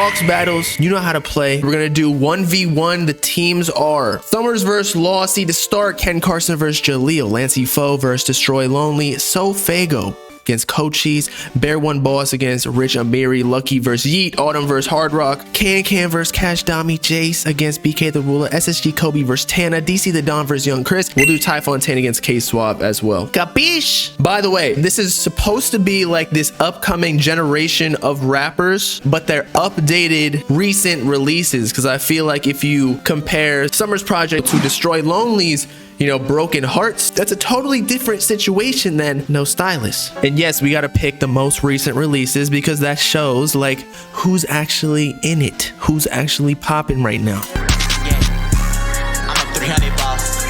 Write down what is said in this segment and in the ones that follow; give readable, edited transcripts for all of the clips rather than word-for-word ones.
AUX battles, you know how to play. We're gonna do 1v1. The teams are Summers versus Lossy to start, Ken Carson versus Jaleel, Lancey versus Destroy Lonely, Sofaygo against Cochise, Bear One Boss against Rich Amiri, Lucky versus Yeat, Autumn versus Hard Rock, Can versus Cash Domi, Jace against BK the Ruler, SSG Kobe versus Tana, DC the Don versus Young Chris. We'll do Typhon against K-Swab as well. Capiche? By the way, this is supposed to be like this upcoming generation of rappers, but they're updated recent releases, because I feel like if you compare Summer's project to Destroy Lonely's, you know, Broken Hearts, that's a totally different situation than No Stylist. And yes, we got to pick the most recent releases because that shows like who's actually in it, who's actually popping right now. Yeah. I'm a 300 boss.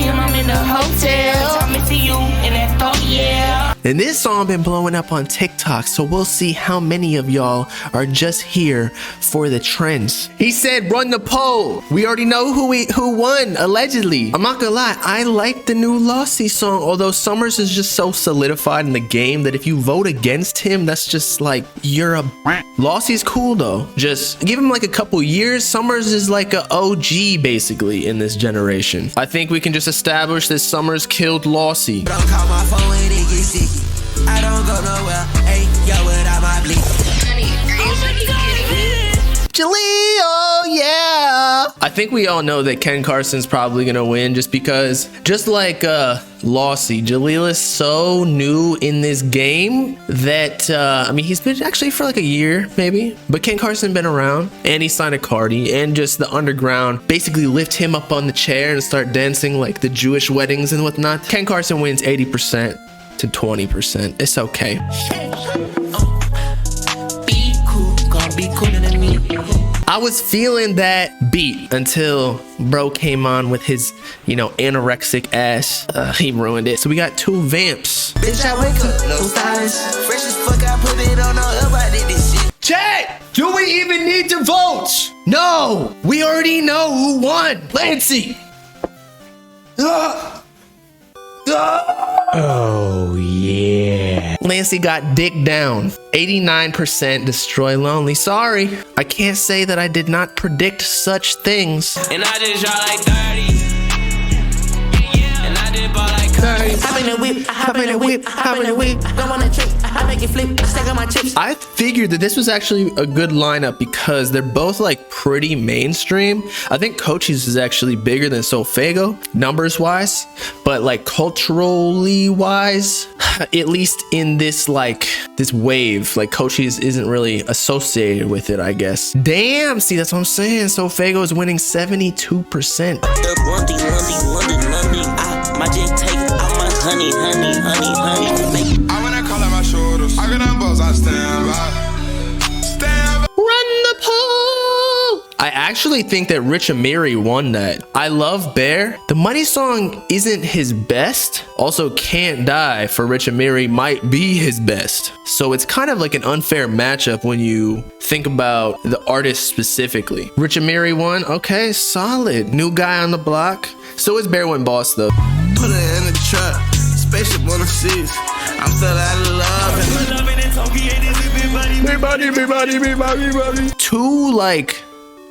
I'm in the hotel. Talking to you in that thought, yeah. And this song been blowing up on TikTok, so we'll see how many of y'all are just here for the trends. He said, run the poll. We already know who won, allegedly. I'm not gonna lie, I like the new Lossy song, although Summers is just so solidified in the game that if you vote against him, that's just like, you're a... Lossy's cool though. Just give him like a couple years. Summers is like a OG basically in this generation. I think we can just establish that Summers killed Lossy. Don't call my phone when it gets sticky. I don't go nowhere. Hey, yo, without my bleak. Jaleel, yeah. I think we all know that Ken Carson's probably gonna win just because, just like Lossy, Jaleel is so new in this game that I mean, he's been actually for like a year maybe, but Ken Carson been around, and he signed a Cardi, and just the underground basically lift him up on the chair and start dancing like the Jewish weddings and whatnot. Ken Carson wins 80% to 20%. It's okay. Be cool, gonna be cooler than me. I was feeling that beat until bro came on with his, you know, anorexic ass. He ruined it. So we got two vamps. Bitch, I wake up, no stylist. Fresh as fuck, I put it on up, I did this shit. Chat, do we even need to vote? No, we already know who won. Lancey. Oh yeah. Lancey got dick down. 89% Destroy Lonely. Sorry, I can't say that I did not predict such things. And I just shot like 30. And I did ball like 30. Hop in the whip, hop in the whip, hop in the whip. Don't wanna trip, I make it flip, stack on my chips. I figured that this was actually a good lineup because they're both like pretty mainstream. I think Cochise is actually bigger than Sofaygo, numbers wise, but like culturally wise, at least in this like this wave, like Cochise isn't really associated with it, I guess. Damn, see, that's what I'm saying. Sofaygo is winning 72%. My just take out my honey. I when I call out my shoulders, I got them balls, I stand by. Run the poll. I actually think that Rich Amiri won that. I love Bear. The money song isn't his best. Also, Can't Die for Rich Amiri might be his best. So it's kind of like an unfair matchup when you think about the artist specifically. Rich Amiri won. Okay, solid. New guy on the block. So is Bear One Boss though. Put it in the truck, spaceship on the seats. I'm still out of love. Two like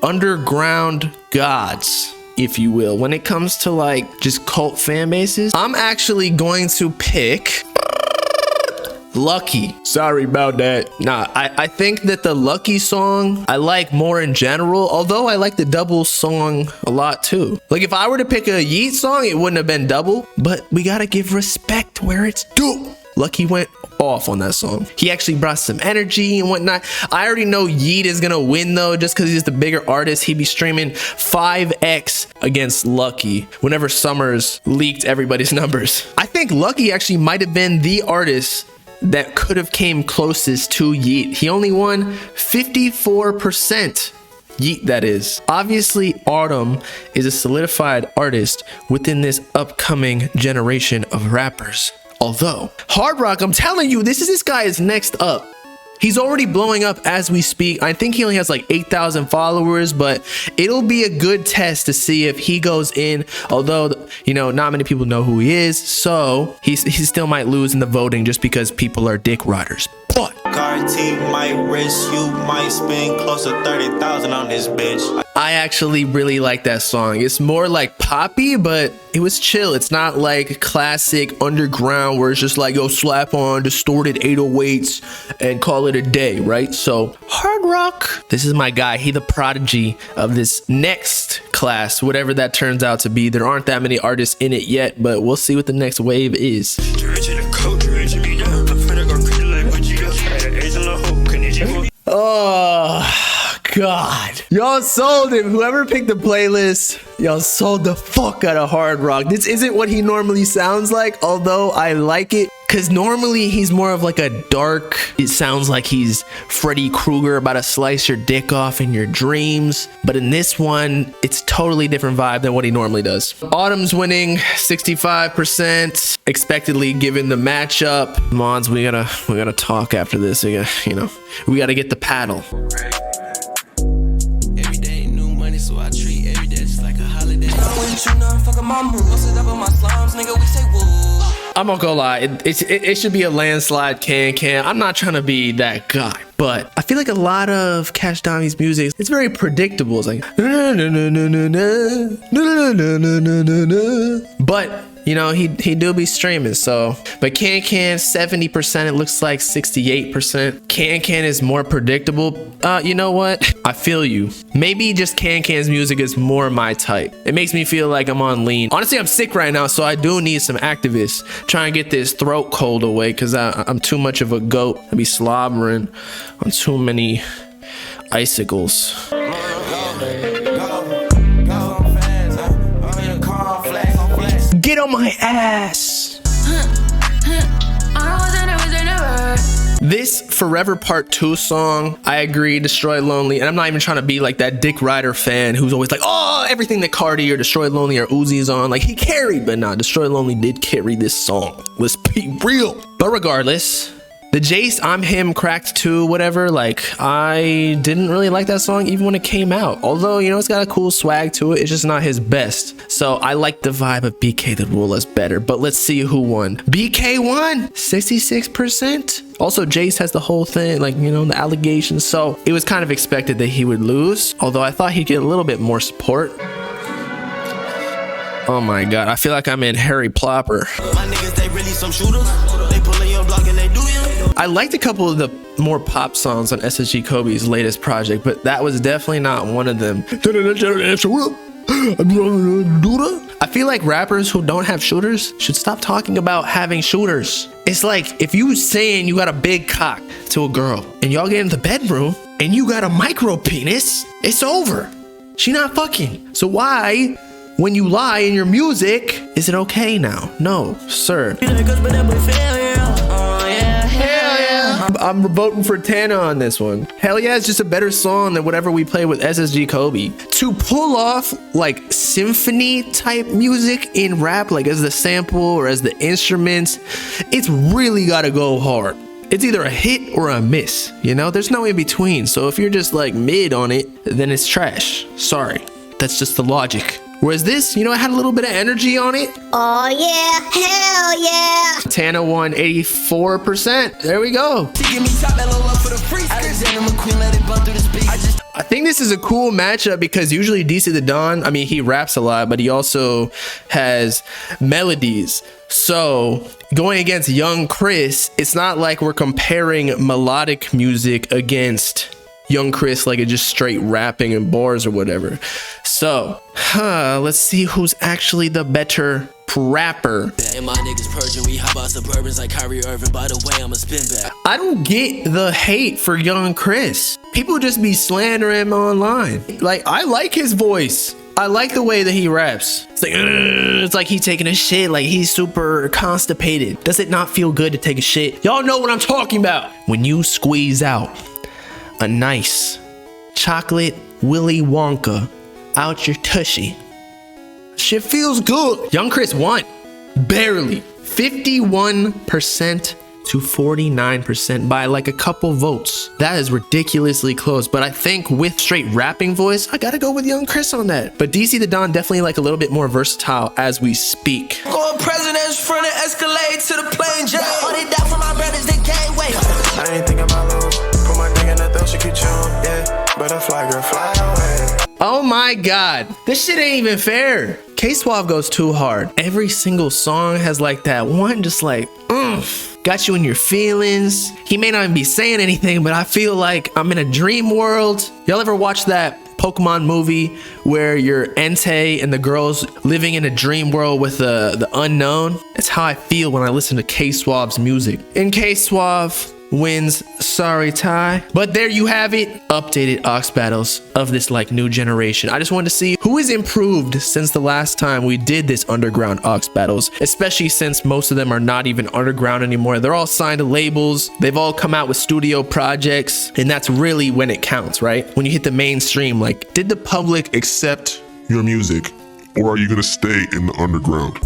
underground gods, if you will, when it comes to like just cult fan bases. I'm actually going to pick Lucky. Sorry about that. Nah, I think that the Lucky song I like more in general, although I like the Double song a lot too. Like if I were to pick a Yeat song, it wouldn't have been Double, but we gotta give respect where it's due. Lucky went off on that song. He actually brought some energy and whatnot. I already know Yeat is gonna win though, just because he's the bigger artist. He'd be streaming 5x against Lucky whenever Summers leaked everybody's numbers. I think Lucky actually might have been the artist that could have came closest to Yeat. He only won 54%. Yeat, that is. Obviously, Autumn is a solidified artist within this upcoming generation of rappers. Although, Hard Rock, I'm telling you, this guy is next up. He's already blowing up as we speak. I think he only has like 8,000 followers, but it'll be a good test to see if he goes in. Although, you know, not many people know who he is, so he still might lose in the voting just because people are dick riders. What? Carti might risk, you might spend close to 30,000 on this bitch. I actually really like that song. It's more like poppy, but it was chill. It's not like classic underground where it's just like, yo, slap on distorted 808s and call it a day, right? So hard rock. This is my guy. He the prodigy of this next class, whatever that turns out to be. There aren't that many artists in it yet, but we'll see what the next wave is. Oh God, y'all sold him. Whoever picked the playlist, y'all sold the fuck out of hard rock. This isn't what he normally sounds like, although I like it, because normally he's more of like a dark, it sounds like he's Freddy Krueger about to slice your dick off in your dreams. But in this one, it's totally different vibe than what he normally does. Autumn's winning 65%, expectedly given the matchup. Mods, we gotta talk after this. You know, we gotta get the paddle. Every day new money, so I treat every day just like a holiday. You know, fucking my moves, up in my slums, nigga, we say woo. I'm not gonna lie, it should be a landslide can. I'm not trying to be that guy, but I feel like a lot of Cash Domi's music, it's very predictable. It's like, but you know, he do be streaming, so. But Can 70%, it looks like 68%. Can is more predictable. You know what? I feel you. Maybe just Can's music is more my type. It makes me feel like I'm on lean. Honestly, I'm sick right now, so I do need some activists. Try and get this throat cold away, because I'm too much of a goat. I be slobbering on too many icicles. Get on my ass. This Forever Part 2 song, I agree, Destroy Lonely. And I'm not even trying to be like that Dick Ryder fan who's always like, oh, everything that Cardi or Destroy Lonely or Uzi's on, like he carried. But nah, Destroy Lonely did carry this song. Let's be real. But regardless, the Jace I'm Him cracked too, whatever, like I didn't really like that song even when it came out. Although, you know, it's got a cool swag to it, it's just not his best. So I like the vibe of BK the Ruler's better, but let's see who won. BK won 66%. Also, Jace has the whole thing, like, you know, the allegations. So it was kind of expected that he would lose, although I thought he'd get a little bit more support. Oh my God, I feel like I'm in Harry Plopper. My niggas, they really some shooters. They pull in your block and they do you. I liked a couple of the more pop songs on SSG Kobe's latest project, but that was definitely not one of them. I feel like rappers who don't have shooters should stop talking about having shooters. It's like if you saying you got a big cock to a girl and y'all get in the bedroom and you got a micro penis, it's over. She not fucking. So why, when you lie in your music, is it okay now? No, sir. I'm voting for Tana on this one. Hell yeah, it's just a better song than whatever we play with SSG Kobe. To pull off like symphony type music in rap, like as the sample or as the instruments, it's really gotta go hard. It's either a hit or a miss, you know? There's no in between. So if you're just like mid on it, then it's trash. Sorry, that's just the logic. Whereas this, you know, it had a little bit of energy on it. Oh yeah, hell yeah. Tana won 84%. There we go. I think this is a cool matchup because usually DC the Don, I mean, he raps a lot, but he also has melodies. So going against Young Chris, it's not like we're comparing melodic music against Young Chris like it's just straight rapping and bars or whatever. So let's see who's actually the better rapper. And my niggas purging, we hop out Suburbans like Kyrie Irving. By the way, I'm a spin back. I don't get the hate for Young Chris. People just be slandering him online. Like, I like his voice. I like the way that he raps. It's like he's taking a shit, like he's super constipated. Does it not feel good to take a shit? Y'all know what I'm talking about. When you squeeze out a nice chocolate Willy Wonka out your tushy, shit feels good. Young Chris won, barely, 51% to 49% by like a couple votes. That is ridiculously close, but I think with straight rapping voice, I gotta go with Young Chris on that. But DC the Don definitely like a little bit more versatile as we speak. Going president's front of Escalade to the plane, Jay. All they die for my brothers, they can't wait. I ain't my God. This shit ain't even fair. K-Swab goes too hard. Every single song has like that one just like, got you in your feelings. He may not even be saying anything, but I feel like I'm in a dream world. Y'all ever watch that Pokemon movie where you're Entei and the girl's living in a dream world with the unknown? That's how I feel when I listen to K-Swab's music. And K-Swab wins Sorry Ty. But there you have it, updated AUX battles of this like new generation. I just wanted to see who has improved since the last time we did this underground AUX battles, especially since most of them are not even underground anymore. They're all signed to labels. They've all come out with studio projects, and that's really when it counts, right? When you hit the mainstream, like, did the public Accept your music, or are you gonna stay in the underground?